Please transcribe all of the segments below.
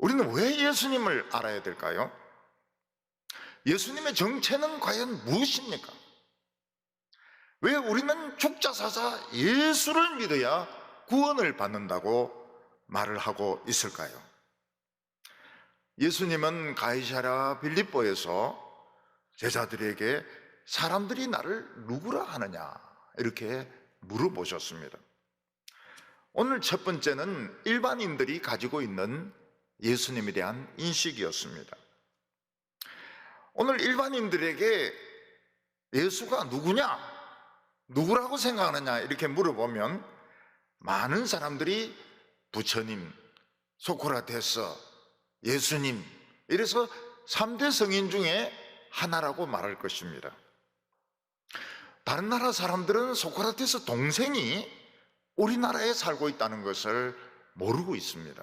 우리는 왜 예수님을 알아야 될까요? 예수님의 정체는 과연 무엇입니까? 왜 우리는 죽자 사자 예수를 믿어야 구원을 받는다고 말을 하고 있을까요? 예수님은 가이사랴 빌립보에서 제자들에게 사람들이 나를 누구라 하느냐 이렇게 물어보셨습니다. 오늘 첫 번째는 일반인들이 가지고 있는 예수님에 대한 인식이었습니다. 오늘 일반인들에게 예수가 누구냐? 누구라고 생각하느냐? 이렇게 물어보면 많은 사람들이 부처님, 소크라테스, 예수님 이래서 3대 성인 중에 하나라고 말할 것입니다. 다른 나라 사람들은 소크라테스 동생이 우리나라에 살고 있다는 것을 모르고 있습니다.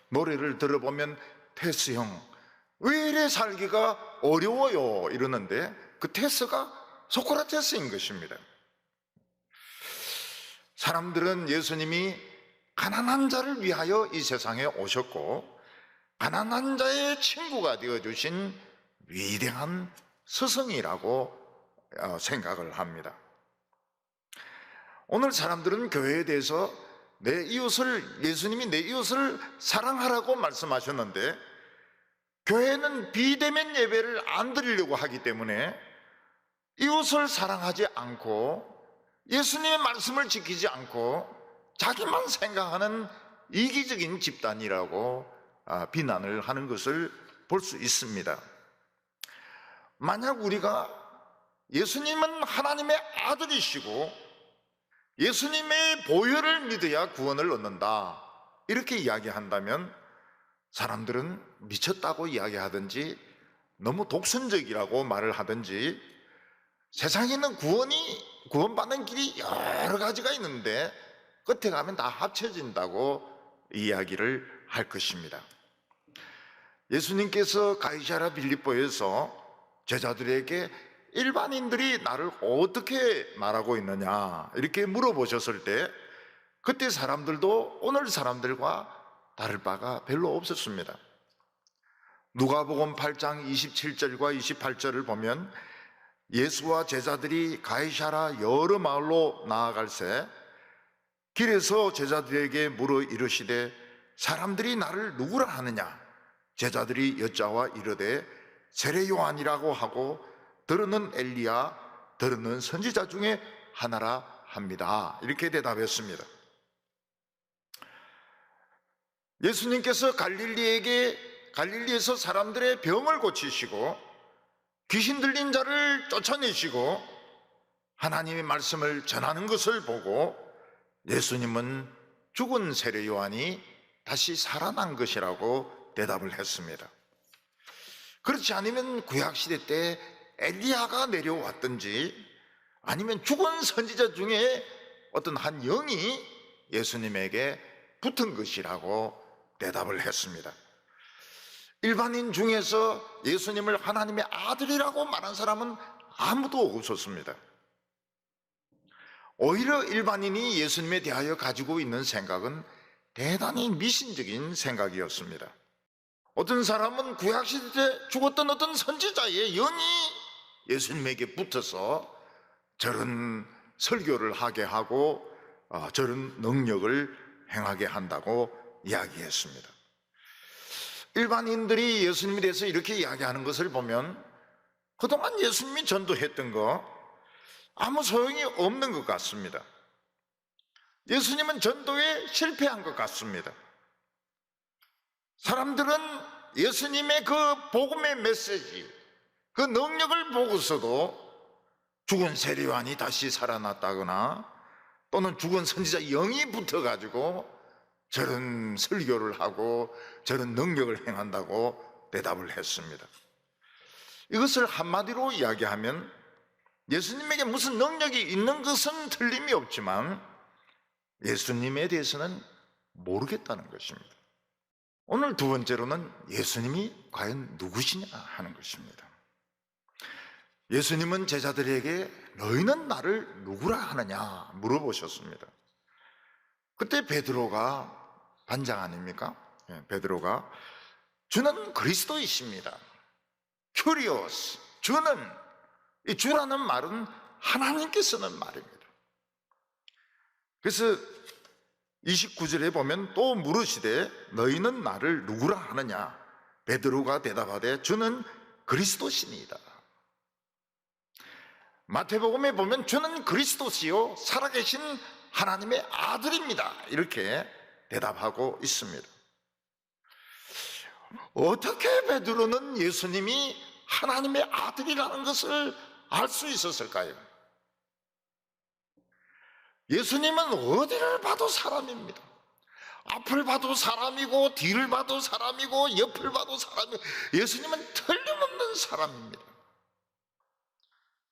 노래를 들어보면 테스 형, 왜 이래 살기가 어려워요 이러는데 그 테스가 소크라테스인 것입니다. 사람들은 예수님이 가난한 자를 위하여 이 세상에 오셨고 가난한 자의 친구가 되어주신 위대한 스승이라고 생각을 합니다. 오늘 사람들은 교회에 대해서 예수님이 내 이웃을 사랑하라고 말씀하셨는데 교회는 비대면 예배를 안 드리려고 하기 때문에 이웃을 사랑하지 않고 예수님의 말씀을 지키지 않고 자기만 생각하는 이기적인 집단이라고 비난을 하는 것을 볼 수 있습니다. 만약 우리가 예수님은 하나님의 아들이시고 예수님의 보혈을 믿어야 구원을 얻는다 이렇게 이야기한다면 사람들은 미쳤다고 이야기하든지 너무 독선적이라고 말을 하든지 세상에는 구원받는 길이 여러 가지가 있는데 끝에 가면 다 합쳐진다고 이야기를 할 것입니다. 예수님께서 가이사랴 빌립보에서 제자들에게 일반인들이 나를 어떻게 말하고 있느냐 이렇게 물어보셨을 때 그때 사람들도 오늘 사람들과 다를 바가 별로 없었습니다. 누가복음 8장 27절과 28절을 보면 예수와 제자들이 가이사랴 여러 마을로 나아갈새 길에서 제자들에게 물어 이르시되 사람들이 나를 누구라 하느냐? 제자들이 여짜와 이르되 세례 요한이라고 하고 더러는 엘리야, 더러는 선지자 중에 하나라 합니다. 이렇게 대답했습니다. 예수님께서 갈릴리에서 사람들의 병을 고치시고 귀신 들린 자를 쫓아내시고 하나님의 말씀을 전하는 것을 보고 예수님은 죽은 세례 요한이 다시 살아난 것이라고 대답을 했습니다. 그렇지 않으면 구약시대 때 엘리야가 내려왔든지 아니면 죽은 선지자 중에 어떤 한 영이 예수님에게 붙은 것이라고 대답을 했습니다. 일반인 중에서 예수님을 하나님의 아들이라고 말한 사람은 아무도 없었습니다. 오히려 일반인이 예수님에 대하여 가지고 있는 생각은 대단히 미신적인 생각이었습니다. 어떤 사람은 구약시대 때 죽었던 어떤 선지자의 영이 예수님에게 붙어서 저런 설교를 하게 하고 저런 능력을 행하게 한다고 이야기했습니다. 일반인들이 예수님에 대해서 이렇게 이야기하는 것을 보면 그동안 예수님이 전도했던 거 아무 소용이 없는 것 같습니다. 예수님은 전도에 실패한 것 같습니다. 사람들은 예수님의 그 복음의 메시지, 그 능력을 보고서도 죽은 세례 요한이 다시 살아났다거나 또는 죽은 선지자 영이 붙어가지고 저런 설교를 하고 저런 능력을 행한다고 대답을 했습니다. 이것을 한마디로 이야기하면 예수님에게 무슨 능력이 있는 것은 틀림이 없지만 예수님에 대해서는 모르겠다는 것입니다. 오늘 두 번째로는 예수님이 과연 누구시냐 하는 것입니다. 예수님은 제자들에게 너희는 나를 누구라 하느냐 물어보셨습니다. 그때 베드로가 반장 아닙니까? 베드로가 주는 그리스도이십니다. 큐리오스, 주는, 이 주라는 말은 하나님께 쓰는 말입니다. 그래서 29절에 보면 또 물으시되 너희는 나를 누구라 하느냐? 베드로가 대답하되 주는 그리스도시니이다. 마태복음에 보면 주는 그리스도시요 살아계신 하나님의 아들입니다, 이렇게 대답하고 있습니다. 어떻게 베드로는 예수님이 하나님의 아들이라는 것을 알 수 있었을까요? 예수님은 어디를 봐도 사람입니다. 앞을 봐도 사람이고 뒤를 봐도 사람이고 옆을 봐도 사람이고, 예수님은 틀림없는 사람입니다.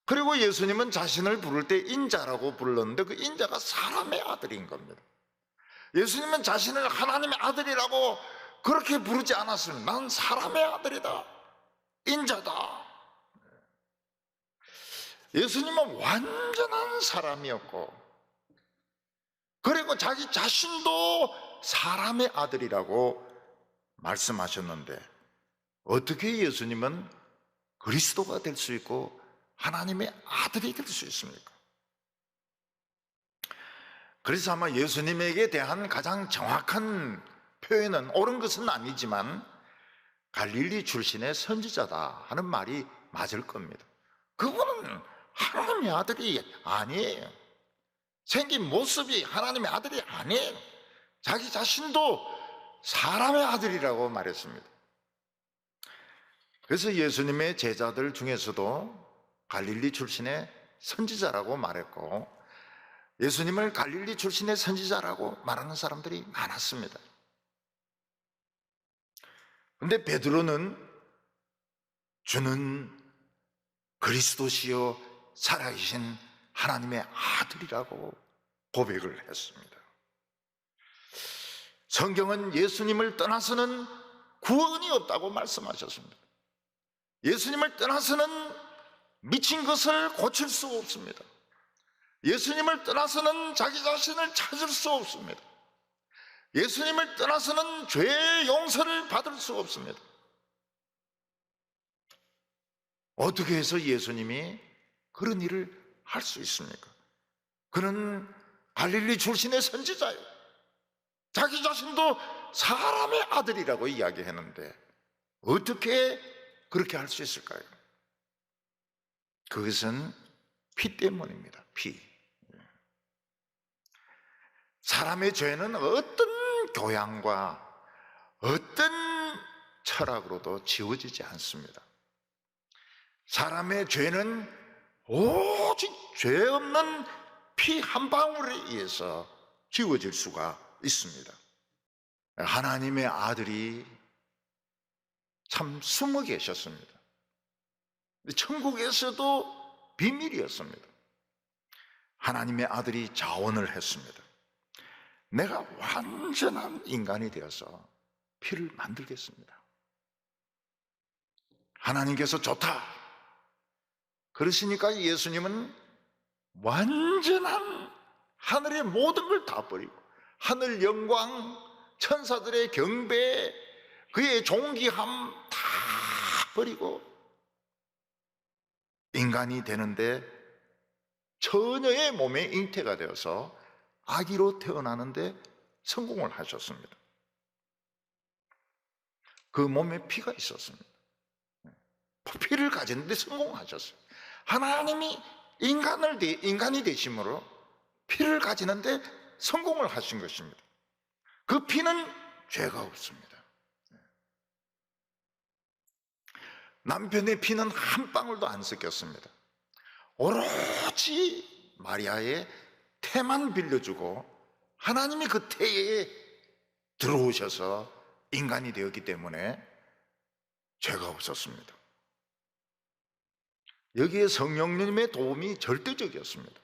그리고 예수님은 자신을 부를 때 인자라고 불렀는데 그 인자가 사람의 아들인 겁니다. 예수님은 자신을 하나님의 아들이라고 그렇게 부르지 않았습니다. 난 사람의 아들이다, 인자다. 예수님은 완전한 사람이었고, 그리고 자기 자신도 사람의 아들이라고 말씀하셨는데 어떻게 예수님은 그리스도가 될 수 있고 하나님의 아들이 될 수 있습니까? 그래서 아마 예수님에게 대한 가장 정확한 표현은, 옳은 것은 아니지만 갈릴리 출신의 선지자다 하는 말이 맞을 겁니다. 그분은 하나님의 아들이 아니에요. 생긴 모습이 하나님의 아들이 아니에요. 자기 자신도 사람의 아들이라고 말했습니다. 그래서 예수님의 제자들 중에서도 갈릴리 출신의 선지자라고 말했고, 예수님을 갈릴리 출신의 선지자라고 말하는 사람들이 많았습니다. 그런데 베드로는 주는 그리스도시요 살아계신 하나님의 아들이라고 고백을 했습니다. 성경은 예수님을 떠나서는 구원이 없다고 말씀하셨습니다. 예수님을 떠나서는 미친 것을 고칠 수 없습니다. 예수님을 떠나서는 자기 자신을 찾을 수 없습니다. 예수님을 떠나서는 죄의 용서를 받을 수 없습니다. 어떻게 해서 예수님이 그런 일을 할 수 있습니까? 그는 갈릴리 출신의 선지자예요. 자기 자신도 사람의 아들이라고 이야기했는데 어떻게 그렇게 할 수 있을까요? 그것은 피 때문입니다. 피. 사람의 죄는 어떤 교양과 어떤 철학으로도 지워지지 않습니다. 사람의 죄는 오직 죄 없는 피 한 방울에 의해서 지워질 수가 있습니다. 하나님의 아들이 참 숨어 계셨습니다. 천국에서도 비밀이었습니다. 하나님의 아들이 자원을 했습니다. 내가 완전한 인간이 되어서 피를 만들겠습니다. 하나님께서 좋다 그러시니까 예수님은 완전한 하늘의 모든 걸 다 버리고, 하늘 영광, 천사들의 경배, 그의 존귀함 다 버리고 인간이 되는데 처녀의 몸에 잉태가 되어서 아기로 태어나는데 성공을 하셨습니다. 그 몸에 피가 있었습니다. 피를 가졌는데 성공하셨어요. 하나님이 인간이 되심으로 피를 가지는데 성공을 하신 것입니다. 그 피는 죄가 없습니다. 남편의 피는 한 방울도 안 섞였습니다. 오로지 마리아의 태만 빌려주고 하나님이 그 태에 들어오셔서 인간이 되었기 때문에 죄가 없었습니다. 여기에 성령님의 도움이 절대적이었습니다.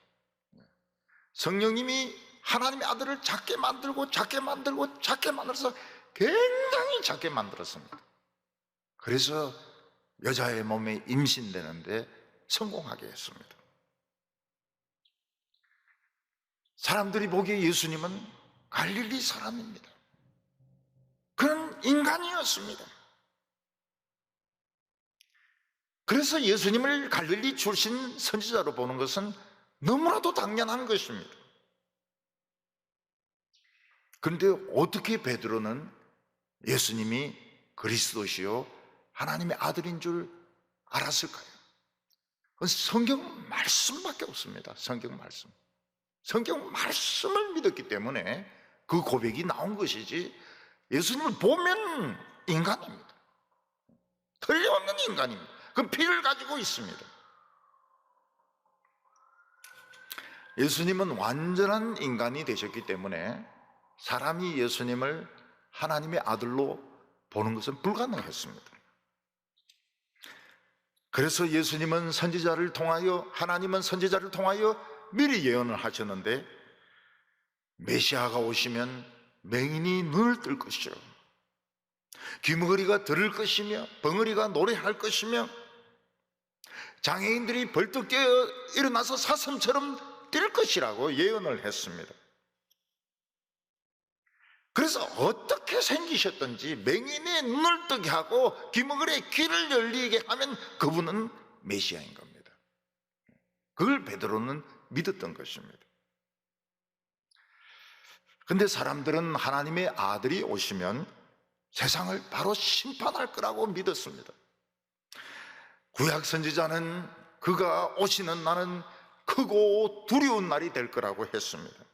성령님이 하나님의 아들을 작게 만들고 작게 만들고 작게 만들어서 굉장히 작게 만들었습니다. 그래서 여자의 몸에 임신되는데 성공하게 했습니다. 사람들이 보기에 예수님은 갈릴리 사람입니다. 그는 인간이었습니다. 그래서 예수님을 갈릴리 출신 선지자로 보는 것은 너무나도 당연한 것입니다. 그런데 어떻게 베드로는 예수님이 그리스도시요 하나님의 아들인 줄 알았을까요? 성경 말씀밖에 없습니다. 성경 말씀. 성경 말씀을 믿었기 때문에 그 고백이 나온 것이지, 예수님을 보면 인간입니다. 틀림없는 인간입니다. 그 피를 가지고 있습니다. 예수님은 완전한 인간이 되셨기 때문에 사람이 예수님을 하나님의 아들로 보는 것은 불가능했습니다. 그래서 예수님은 선지자를 통하여, 하나님은 선지자를 통하여 미리 예언을 하셨는데, 메시아가 오시면 맹인이 눈을 뜰 것이요, 귀머거리가 들을 것이며 벙어리가 노래할 것이며 장애인들이 벌떡 깨어 일어나서 사슴처럼 뛸 것이라고 예언을 했습니다. 그래서 어떻게 생기셨든지 맹인의 눈을 뜨게 하고 귀머거리의 귀를 열리게 하면 그분은 메시아인 겁니다. 그걸 베드로는 믿었던 것입니다. 그런데 사람들은 하나님의 아들이 오시면 세상을 바로 심판할 거라고 믿었습니다. 구약 선지자는 그가 오시는 날은 크고 두려운 날이 될 거라고 했습니다.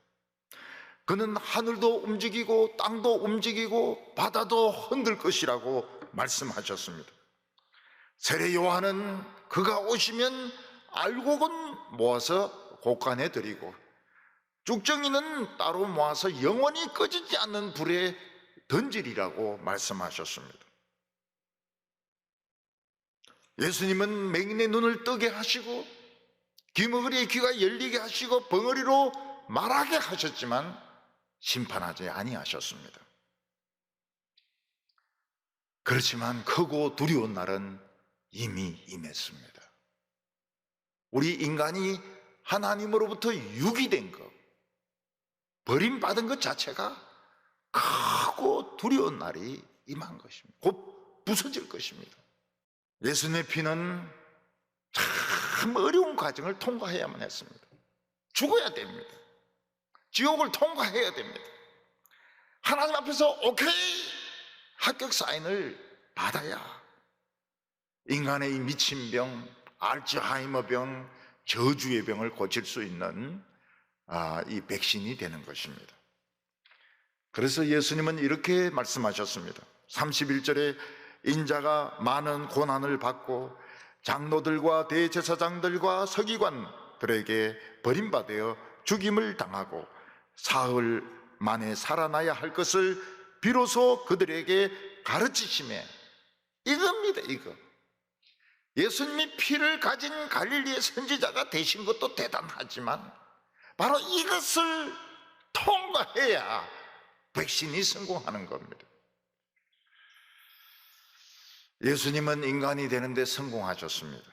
그는 하늘도 움직이고 땅도 움직이고 바다도 흔들 것이라고 말씀하셨습니다. 세례 요한은 그가 오시면 알곡은 모아서 곳간에 드리고 쭉정이는 따로 모아서 영원히 꺼지지 않는 불에 던지리라고 말씀하셨습니다. 예수님은 맹인의 눈을 뜨게 하시고 귀머거리의 귀가 열리게 하시고 벙어리로 말하게 하셨지만 심판하지 아니하셨습니다. 그렇지만 크고 두려운 날은 이미 임했습니다. 우리 인간이 하나님으로부터 유기된 것, 버림받은 것 자체가 크고 두려운 날이 임한 것입니다. 곧 부서질 것입니다. 예수님의 피는 참 어려운 과정을 통과해야만 했습니다. 죽어야 됩니다. 지옥을 통과해야 됩니다. 하나님 앞에서 오케이 합격 사인을 받아야 인간의 이 미친 병, 알츠하이머 병, 저주의 병을 고칠 수 있는 이 백신이 되는 것입니다. 그래서 예수님은 이렇게 말씀하셨습니다. 31절에 인자가 많은 고난을 받고 장로들과 대제사장들과 서기관들에게 버림받아 죽임을 당하고 사흘 만에 살아나야 할 것을 비로소 그들에게 가르치시매, 이겁니다. 이거 예수님이 피를 가진 갈릴리의 선지자가 되신 것도 대단하지만 바로 이것을 통과해야 백신이 성공하는 겁니다. 예수님은 인간이 되는데 성공하셨습니다.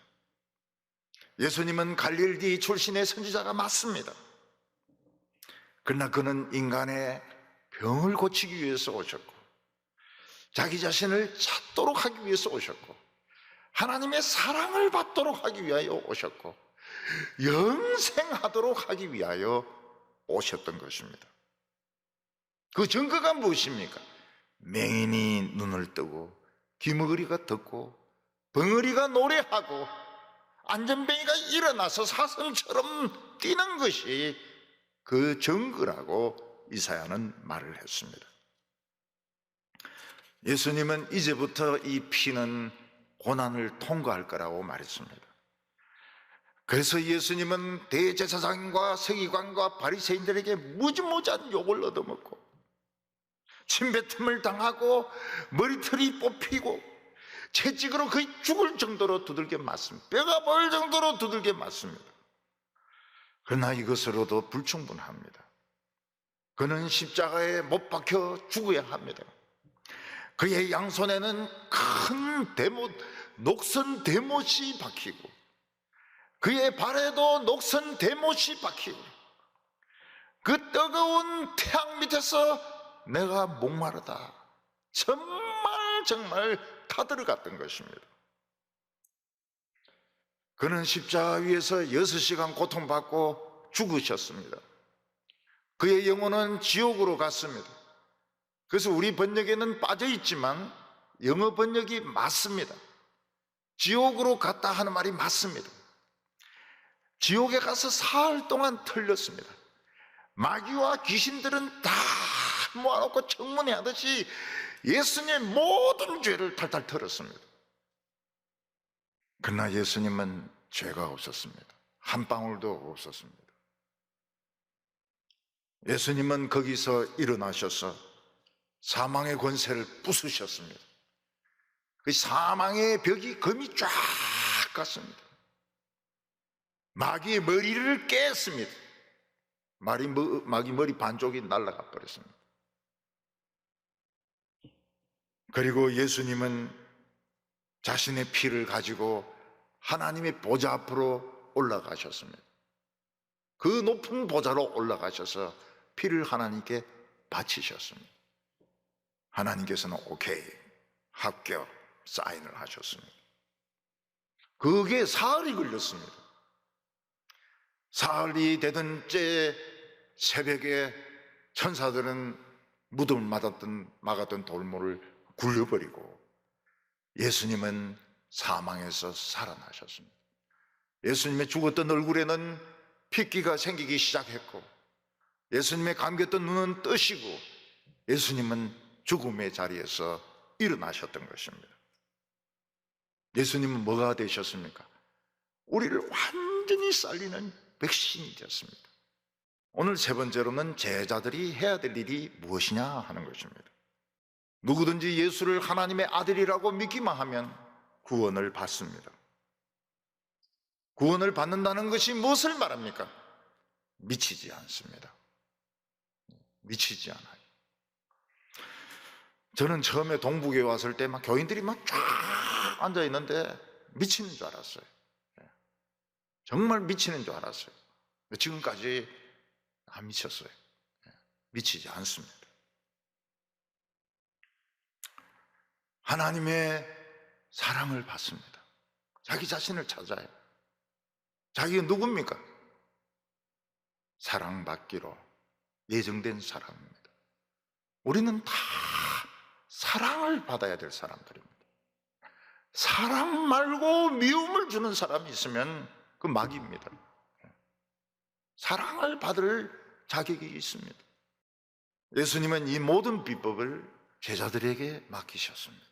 예수님은 갈릴리 출신의 선지자가 맞습니다. 그러나 그는 인간의 병을 고치기 위해서 오셨고 자기 자신을 찾도록 하기 위해서 오셨고 하나님의 사랑을 받도록 하기 위하여 오셨고 영생하도록 하기 위하여 오셨던 것입니다. 그 증거가 무엇입니까? 맹인이 눈을 뜨고 귀머거리가 듣고 벙어리가 노래하고 안전뱅이가 일어나서 사슴처럼 뛰는 것이 그 증거라고 이사야는 말을 했습니다. 예수님은 이제부터 이 피는 고난을 통과할 거라고 말했습니다. 그래서 예수님은 대제사장과 서기관과 바리새인들에게 무지무지한 욕을 얻어먹고 침뱉음을 당하고 머리털이 뽑히고 채찍으로 거의 죽을 정도로 두들겨 맞습니다. 뼈가 보일 정도로 두들겨 맞습니다. 그러나 이것으로도 불충분합니다. 그는 십자가에 못 박혀 죽어야 합니다. 그의 양손에는 큰 대못, 녹슨 대못이 박히고 그의 발에도 녹슨 대못이 박히고 그 뜨거운 태양 밑에서 내가 목마르다, 정말 정말 다 들어갔던 것입니다. 그는 십자가 위에서 6시간 고통받고 죽으셨습니다. 그의 영혼은 지옥으로 갔습니다. 그래서 우리 번역에는 빠져있지만 영어 번역이 맞습니다. 지옥으로 갔다 하는 말이 맞습니다. 지옥에 가서 사흘 동안 털렸습니다. 마귀와 귀신들은 다 모아놓고 청문회 하듯이 예수님의 모든 죄를 탈탈 털었습니다. 그러나 예수님은 죄가 없었습니다. 한 방울도 없었습니다. 예수님은 거기서 일어나셔서 사망의 권세를 부수셨습니다. 그 사망의 벽이 금이 쫙 갔습니다. 마귀의 머리를 깼습니다. 마귀 머리 반쪽이 날아가 버렸습니다. 그리고 예수님은 자신의 피를 가지고 하나님의 보좌 앞으로 올라가셨습니다. 그 높은 보좌로 올라가셔서 피를 하나님께 바치셨습니다. 하나님께서는 오케이, 합격, 사인을 하셨습니다. 그게 사흘이 걸렸습니다. 사흘이 되던 째 새벽에 천사들은 무덤을 막았던 돌모를 굴려버리고 예수님은 사망에서 살아나셨습니다. 예수님의 죽었던 얼굴에는 핏기가 생기기 시작했고 예수님의 감겼던 눈은 뜨시고 예수님은 죽음의 자리에서 일어나셨던 것입니다. 예수님은 뭐가 되셨습니까? 우리를 완전히 살리는 백신이 되었습니다. 오늘 세 번째로는 제자들이 해야 될 일이 무엇이냐 하는 것입니다. 누구든지 예수를 하나님의 아들이라고 믿기만 하면 구원을 받습니다. 구원을 받는다는 것이 무엇을 말합니까? 미치지 않습니다. 미치지 않아요. 저는 처음에 동북에 왔을 때 막 교인들이 막 쫙 앉아 있는데 미치는 줄 알았어요. 정말 미치는 줄 알았어요. 지금까지 안 미쳤어요. 미치지 않습니다. 하나님의 사랑을 받습니다. 자기 자신을 찾아요. 자기가 누굽니까? 사랑받기로 예정된 사람입니다. 우리는 다 사랑을 받아야 될 사람들입니다. 사랑 말고 미움을 주는 사람이 있으면 그 마귀입니다. 사랑을 받을 자격이 있습니다. 예수님은 이 모든 비법을 제자들에게 맡기셨습니다.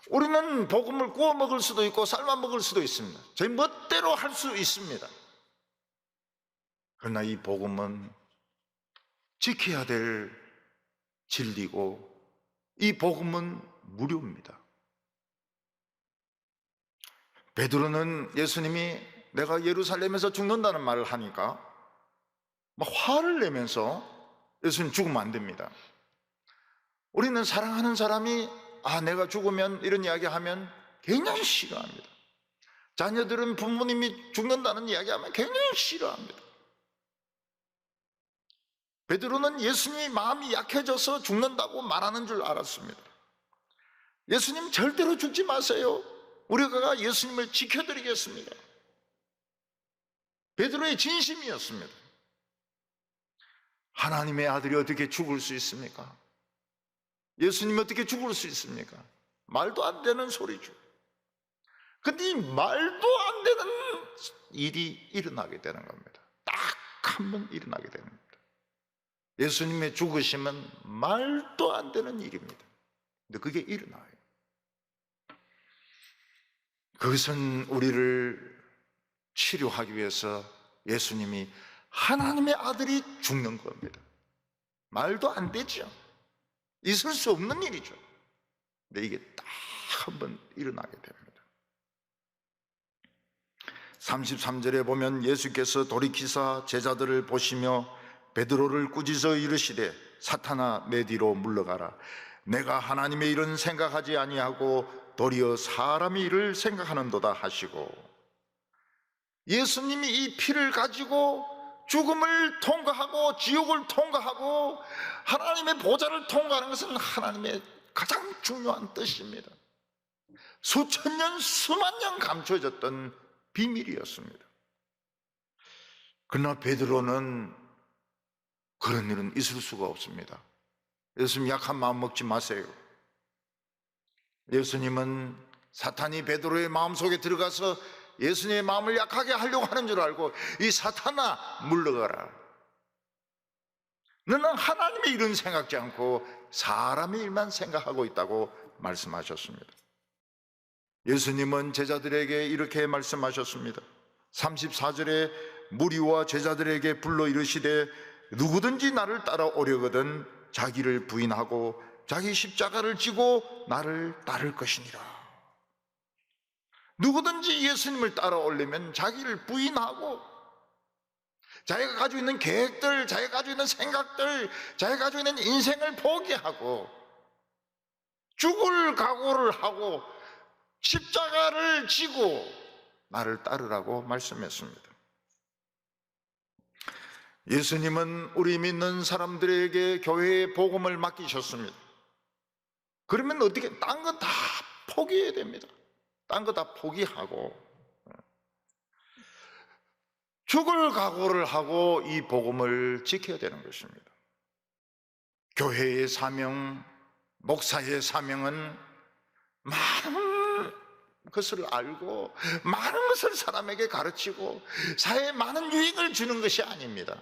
우리는 복음을 구워 먹을 수도 있고 삶아 먹을 수도 있습니다. 저희 멋대로 할 수 있습니다. 그러나 이 복음은 지켜야 될 진리고 이 복음은 무료입니다. 베드로는 예수님이 내가 예루살렘에서 죽는다는 말을 하니까 막 화를 내면서 예수님 죽으면 안 됩니다. 우리는 사랑하는 사람이 내가 죽으면 이런 이야기 하면 굉장히 싫어합니다. 자녀들은 부모님이 죽는다는 이야기하면 굉장히 싫어합니다. 베드로는 예수님이 마음이 약해져서 죽는다고 말하는 줄 알았습니다. 예수님 절대로 죽지 마세요. 우리가 예수님을 지켜드리겠습니다. 베드로의 진심이었습니다. 하나님의 아들이 어떻게 죽을 수 있습니까? 예수님이 어떻게 죽을 수 있습니까? 말도 안 되는 소리죠. 근데 이 말도 안 되는 일이 일어나게 되는 겁니다. 딱 한 번 일어나게 되는 겁니다. 예수님의 죽으심은 말도 안 되는 일입니다. 근데 그게 일어나요. 그것은 우리를 치료하기 위해서 예수님이 하나님의 아들이 죽는 겁니다. 말도 안 되죠. 있을 수 없는 일이죠. 근데 이게 딱 한 번 일어나게 됩니다. 33절에 보면 예수께서 돌이키사 제자들을 보시며 베드로를 꾸짖어 이르시되 사탄아 내 뒤로 물러가라. 내가 하나님의 일은 생각하지 아니하고 도리어 사람의 일을 생각하는도다 하시고, 예수님이 이 피를 가지고 죽음을 통과하고 지옥을 통과하고 하나님의 보좌를 통과하는 것은 하나님의 가장 중요한 뜻입니다. 수천 년, 수만 년 감춰졌던 비밀이었습니다. 그러나 베드로는 그런 일은 있을 수가 없습니다. 예수님 약한 마음 먹지 마세요. 예수님은 사탄이 베드로의 마음속에 들어가서 예수님의 마음을 약하게 하려고 하는 줄 알고, 이 사탄아 물러가라, 너는 하나님의 일은 생각지 않고 사람의 일만 생각하고 있다고 말씀하셨습니다. 예수님은 제자들에게 이렇게 말씀하셨습니다. 34절에 무리와 제자들에게 불러 이르시되 누구든지 나를 따라오려거든 자기를 부인하고 자기 십자가를 지고 나를 따를 것이니라. 누구든지 예수님을 따라오려면 자기를 부인하고 자기가 가지고 있는 계획들, 자기가 가지고 있는 생각들, 자기가 가지고 있는 인생을 포기하고 죽을 각오를 하고 십자가를 지고 나를 따르라고 말씀했습니다. 예수님은 우리 믿는 사람들에게 교회의 복음을 맡기셨습니다. 그러면 어떻게 딴 거 다 포기해야 됩니다. 딴 거 다 포기하고 죽을 각오를 하고 이 복음을 지켜야 되는 것입니다. 교회의 사명, 목사의 사명은 많은 것을 알고 많은 것을 사람에게 가르치고 사회에 많은 유익을 주는 것이 아닙니다.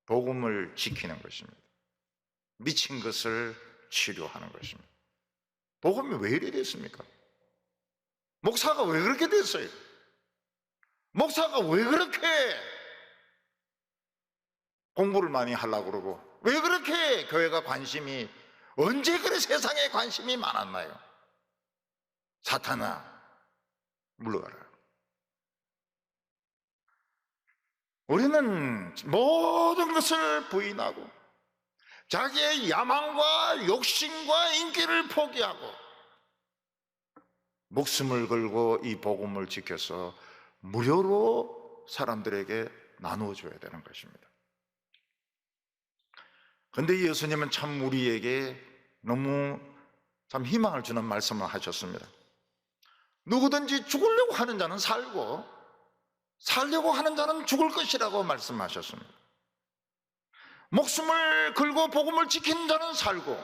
복음을 지키는 것입니다. 미친 것을 치료하는 것입니다. 복음이 왜 이래 됐습니까? 목사가 왜 그렇게 됐어요? 목사가 왜 그렇게 공부를 많이 하려고 그러고, 왜 그렇게 교회가 관심이, 언제 그래 세상에 관심이 많았나요? 사탄아 물러가라. 우리는 모든 것을 부인하고 자기의 야망과 욕심과 인기를 포기하고 목숨을 걸고 이 복음을 지켜서 무료로 사람들에게 나누어줘야 되는 것입니다. 그런데 예수님은 참 우리에게 너무 참 희망을 주는 말씀을 하셨습니다. 누구든지 죽으려고 하는 자는 살고 살려고 하는 자는 죽을 것이라고 말씀하셨습니다. 목숨을 걸고 복음을 지키는 자는 살고,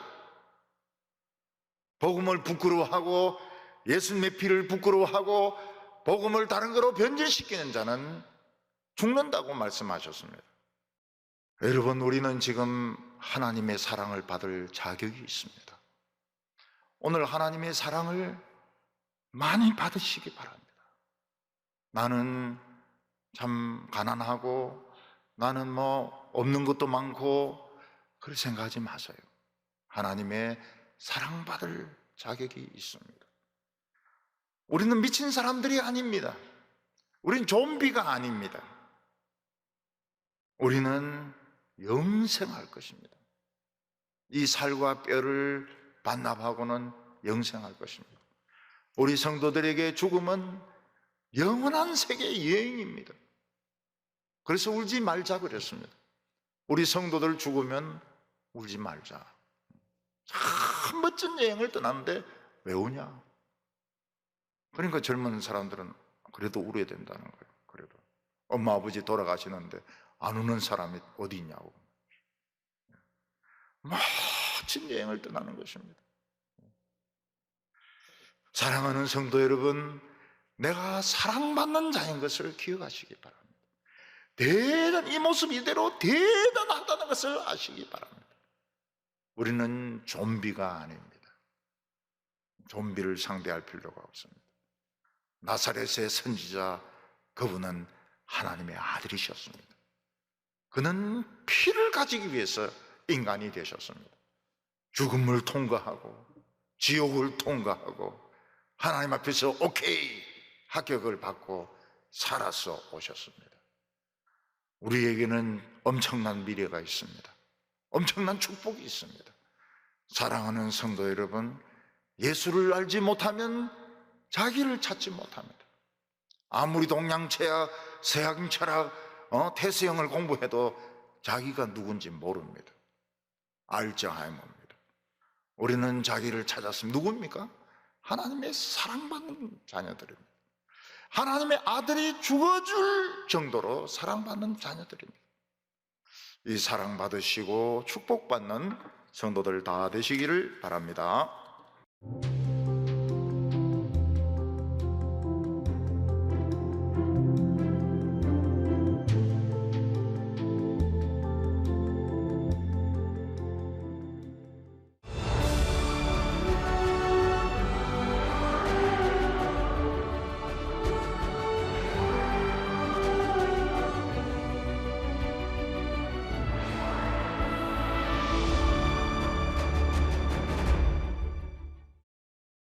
복음을 부끄러워하고 예수님의 피를 부끄러워하고 복음을 다른 거로 변질시키는 자는 죽는다고 말씀하셨습니다. 여러분, 우리는 지금 하나님의 사랑을 받을 자격이 있습니다. 오늘 하나님의 사랑을 많이 받으시기 바랍니다. 나는 참 가난하고 나는 뭐 없는 것도 많고 그렇게 생각하지 마세요. 하나님의 사랑받을 자격이 있습니다. 우리는 미친 사람들이 아닙니다. 우린 좀비가 아닙니다. 우리는 영생할 것입니다. 이 살과 뼈를 반납하고는 영생할 것입니다. 우리 성도들에게 죽음은 영원한 세계의 여행입니다. 그래서 울지 말자 그랬습니다. 우리 성도들 죽으면 울지 말자. 참 멋진 여행을 떠났는데 왜 우냐? 그러니까 젊은 사람들은 그래도 울어야 된다는 거예요. 그래도 엄마 아버지 돌아가시는데 안 우는 사람이 어디 있냐고. 멋진 여행을 떠나는 것입니다. 사랑하는 성도 여러분, 내가 사랑받는 자인 것을 기억하시기 바랍니다. 이 모습 이대로 대단하다는 것을 아시기 바랍니다. 우리는 좀비가 아닙니다. 좀비를 상대할 필요가 없습니다. 나사렛의 선지자, 그분은 하나님의 아들이셨습니다. 그는 피를 가지기 위해서 인간이 되셨습니다. 죽음을 통과하고 지옥을 통과하고 하나님 앞에서 오케이 합격을 받고 살아서 오셨습니다. 우리에게는 엄청난 미래가 있습니다. 엄청난 축복이 있습니다. 사랑하는 성도 여러분, 예수를 알지 못하면 자기를 찾지 못합니다. 아무리 동양철학, 서양철학, 태세형을 공부해도 자기가 누군지 모릅니다. 알츠하이머입니다. 우리는 자기를 찾았습니다. 누굽니까? 하나님의 사랑받는 자녀들입니다. 하나님의 아들이 죽어줄 정도로 사랑받는 자녀들입니다. 이 사랑받으시고 축복받는 성도들 다 되시기를 바랍니다.